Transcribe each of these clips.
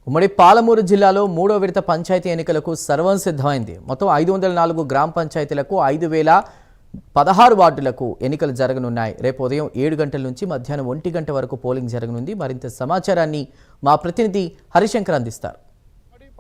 ఉమ్మడి పాలమూరు జిల్లాలో మూడో విడత పంచాయతీ ఎన్నికలకు సర్వం సిద్ధమైంది. మొత్తం 504 గ్రామ పంచాయతీలకు 5016 వార్డులకు ఎన్నికలు జరగనున్నాయి. రేపు ఉదయం 7 గంటల నుంచి మధ్యాహ్నం 1 గంట వరకు పోలింగ్ జరగనుంది. మరింత సమాచారాన్ని మా ప్రతినిధి హరిశంకర్ అందిస్తారు.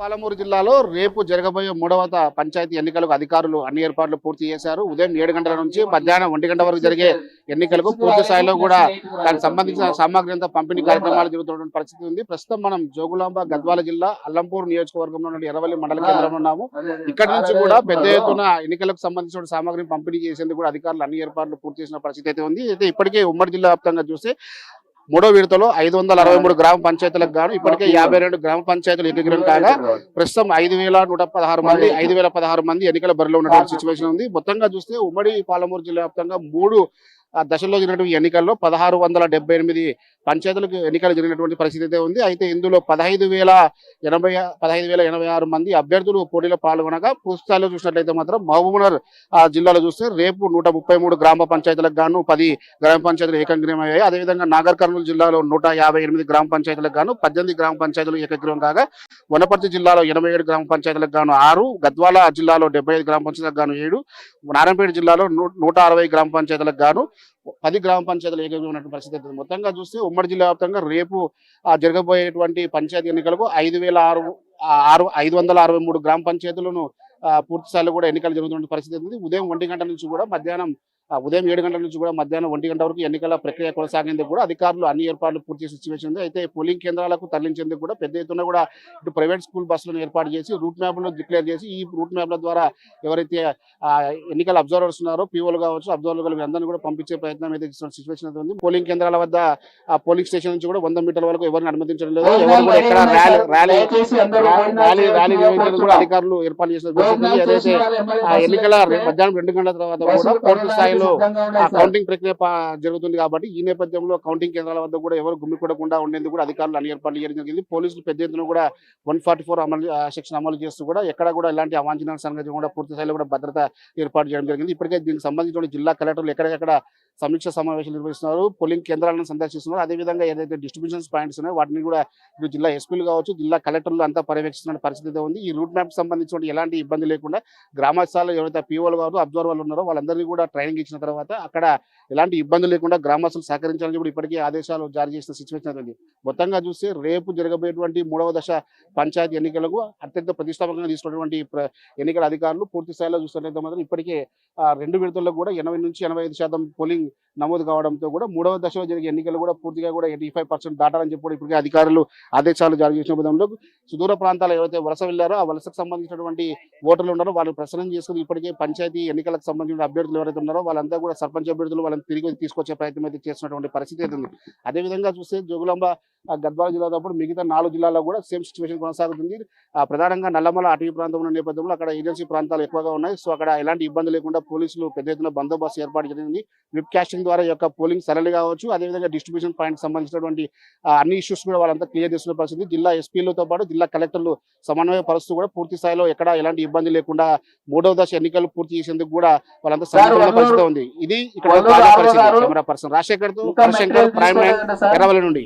పాలమూరు జిల్లాలో రేపు జరగబోయే మూడవ పంచాయతీ ఎన్నికలకు అధికారులు అన్ని ఏర్పాట్లు పూర్తి చేశారు. ఉదయం 7 గంటల నుంచి మధ్యాహ్నం 1 గంట వరకు జరిగే ఎన్నికలకు పూర్తి స్థాయిలో కూడా దానికి సంబంధించిన సామాగ్రి అంతా పంపిణీ కార్యక్రమాలు జరుగుతున్న పరిస్థితి ఉంది. ప్రస్తుతం మనం జోగులాంబ గద్వాల జిల్లా అల్లంపూర్ నియోజకవర్గంలో నుండి ఎర్రవల్లి మండల కేంద్రంలో ఉన్నాము. ఇక్కడ నుంచి కూడా పెద్ద ఎత్తున ఎన్నికలకు సంబంధించిన సామాగ్రిని పంపిణీ చేసేందుకు కూడా అధికారులు అన్ని ఏర్పాట్లు పూర్తి చేసిన పరిస్థితి అయితే ఉంది. అయితే ఇప్పటికే ఉమ్మడి జిల్లా వ్యాప్తంగా చూస్తే మూడో విడతలో 563 గ్రామ పంచాయతీలకు గాను ఇప్పటికే 52 గ్రామ పంచాయతీలు ఎన్నికలు కాగా ప్రస్తుతం 5016 మంది ఎన్నికల బరిలో ఉన్నటువంటి సిచ్యువేషన్ ఉంది. మొత్తంగా చూస్తే ఉమ్మడి పాలమూరు జిల్లా వ్యాప్తంగా 3 దశల్లో జరిగినటువంటి ఎన్నికల్లో 1678 పంచాయతీలకు ఎన్నికలు జరిగినటువంటి పరిస్థితి అయితే ఉంది. అయితే ఇందులో 15,086 మంది అభ్యర్థులు పోటీలో పాల్గొనగా పూర్తి స్థాయిలో చూసినట్లయితే మాత్రం మహబూబ్నగర్ జిల్లాలో చూస్తే రేపు 133 గ్రామ పంచాయతీలకు గాను 10 గ్రామ పంచాయతీలు ఏకగ్రీవం అయ్యాయి. అదేవిధంగా నాగర్ కర్నూలు జిల్లాలో 158 గ్రామ పంచాయతీలకు గాను 18 గ్రామ పంచాయతీలు ఏకగ్రీవం కాగా వనపర్తి జిల్లాలో 87 గ్రామ పంచాయతీలకు గాను 6, గద్వాల జిల్లాలో 75 గ్రామ పంచాయతీలకు గాను 7, నారాయణపేట జిల్లాలో 160 గ్రామ పంచాయతీలకు గాను 10 గ్రామ పంచాయతీలు ఏకగ్రీవం ఉన్నటువంటి పరిస్థితి. మొత్తంగా చూస్తే ఉమ్మడి జిల్లా వ్యాప్తంగా రేపు జరగబోయేటువంటి పంచాయతీ ఎన్నికలకు 563 గ్రామ పంచాయతీలను పూర్తి స్థాయిలో కూడా ఎన్నికలు జరుగుతున్న పరిస్థితి ఉంది. ఉదయం 1 గంట నుంచి కూడా ఉదయం 7 గంటల నుంచి కూడా మధ్యాహ్నం 1 గంట వరకు ఎన్నికల ప్రక్రియ కొనసాగేందుకు కూడా అధికారులు అన్ని ఏర్పాట్లు పూర్తి చేసే సిచ్యువేషన్ ఉంది. అయితే పోలింగ్ కేంద్రాలకు తరలించేందుకు కూడా పెద్ద ఎత్తున కూడా ఇటు ప్రైవేట్ స్కూల్ బస్సులను ఏర్పాటు చేసి రూట్ మ్యాప్లను డిక్లేర్ చేసి ఈ రూట్ మ్యాప్ల ద్వారా ఎవరైతే ఎన్నికల అబ్జర్వర్స్ ఉన్నారో పీఓలు కావచ్చు అబ్జర్వర్లు అందరినీ కూడా పంపించే ప్రయత్నం అయితే చేస్తున్న సిచ్యువేషన్ అయితే ఉంది. పోలింగ్ కేంద్రాల వద్ద ఆ పోలింగ్ స్టేషన్ నుంచి కూడా 100 మీటర్ల వరకు ఎవరిని అనుమతించడం లేదు. ఎవరు కూడా ఎక్కడ ర్యాలీ కూడా అధికారులు ఏర్పాటు చేసిన పరిస్థితి. ఏదైతే ఆ ఎన్నికల మధ్యాహ్నం 2 గంటల తర్వాత కూడా పూర్తి స్థాయిలో కౌంటింగ్ ప్రక్రియ జరుగుతుంది. కాబట్టి ఈ నేపథ్యంలో కౌంటింగ్ కేంద్రాల వద్ద కూడా ఎవరు గుమ్మికూడకుండా ఉండేందుకు కూడా అధికారులు అన్ని ఏర్పాట్లు చేయడం జరిగింది. పోలీసులు పెద్ద ఎత్తున కూడా 144 సెక్షన్ అమలు చేస్తూ కూడా ఎక్కడ కూడా ఇలాంటి అవాంఛనీయ సంఘటన కూడా పూర్తి స్థాయిలో కూడా భద్రత ఏర్పాటు చేయడం జరిగింది. ఇప్పటికే దీనికి సంబంధించిన జిల్లా కలెక్టర్లు ఎక్కడెక్కడ సమీక్ష సమావేశాలు నిర్వహిస్తున్నారు, పోలింగ్ కేంద్రాలను సందర్శిస్తున్నారు. అదేవిధంగా ఏదైతే డిస్ట్రిబ్యూషన్ పాయింట్స్ ఉన్నాయో వాటిని కూడా ఇప్పుడు జిల్లా ఎస్పీలు కావచ్చు జిల్లా కలెక్టర్లు అంతా పర్యవేక్షిస్తున్న పరిస్థితి ఉంది. ఈ రూట్ మ్యాప్ సంబంధించిన ఎలాంటి ఇబ్బంది లేకుండా గ్రామ స్థాయిలో ఎవరైతే పీఓలు కావచ్చు అబ్జర్వర్లు ఉన్నారో వాళ్ళందరినీ కూడా ట్రైనింగ్ ఇచ్చిన తర్వాత అక్కడ ఎలాంటి ఇబ్బంది లేకుండా గ్రామస్తులు సహకరించాలని చెప్పి ఇప్పటికే ఆదేశాలు జారీ చేసిన సిచ్యువేషన్ ఉంది. మొత్తంగా చూస్తే రేపు జరగబోయేటువంటి 3వ దశ పంచాయతీ ఎన్నికలకు అత్యంత ప్రతిష్టాత్మకంగా తీసుకున్నటువంటి ఎన్నికల అధికారులు పూర్తి స్థాయిలో చూస్తున్నట్లయితే మాత్రం ఇప్పటికే 2 విడతల్లో కూడా 80 నుంచి 85% పోలింగ్ నమోదు కావడంతో కూడా 3వ దశలో జరిగే ఎన్నికలు కూడా పూర్తిగా కూడా 85% దాటాలని చెప్పి ఇప్పటికే అధికారులు ఆదేశాలు జారీ చేసిన విధంలో సుదూర ప్రాంతాలు ఎవరైతే వలస వెళ్లారో ఆ వలసకు సంబంధించినటువంటి ఓటర్లు ఉన్నారో వాళ్ళు ప్రసన్నం చేసుకుని ఇప్పటికే పంచాయతీ ఎన్నికలకు సంబంధించిన అభ్యర్థులు ఎవరైతే ఉన్నారో వాళ్ళంతా కూడా సర్పంచ్ అభ్యర్థులు వాళ్ళని తిరిగి తీసుకొచ్చే ప్రయత్నం అయితే చేస్తున్నటువంటి పరిస్థితి అయితే ఉంది. అదేవిధంగా చూస్తే జోగులాంబ గద్వాల జిల్లాతో పాటు మిగతా 4 జిల్లాల్లో కూడా సేమ్ సిచ్యువేషన్ కొనసాగుతుంది. ప్రధానంగా నల్లమల అటవీ ప్రాంతం ఉన్న నేపథ్యంలో అక్కడ ఏజెన్సీ ప్రాంతాలు ఎక్కువగా ఉన్నాయి. సో అక్కడ ఎలాంటి ఇబ్బంది లేకుండా పోలీసులు పెద్ద ఎత్తున బందోబస్తు ఏర్పాటు జరిగింది. విప్ కాస్టింగ్ ద్వారా యొక్క పోలింగ్ సరళి కావచ్చు అదేవిధంగా డిస్ట్రిబ్యూషన్ పాయింట్ సంబంధించినటువంటి అన్ని ఇష్యూస్ కూడా వాళ్ళంతా క్లియర్ చేస్తున్న పరిస్థితి. జిల్లా ఎస్పీలతో పాటు జిల్లా కలెక్టర్లు సమన్వయ పరుస్తూ కూడా పూర్తి స్థాయిలో ఎక్కడ ఎలాంటి ఇబ్బంది లేకుండా 3వ దశ ఎన్నికలు పూర్తి చేసేందుకు కూడా వాళ్ళంతా సన్నద్ధమైన పరిస్థితి ఉంది. ఇది ఇక్కడ కెమెరా పర్సన్ రాజశేఖర్ తో హరిశంకర్, ప్రైమ్ లైన్, ఎర్రవల్లి నుండి.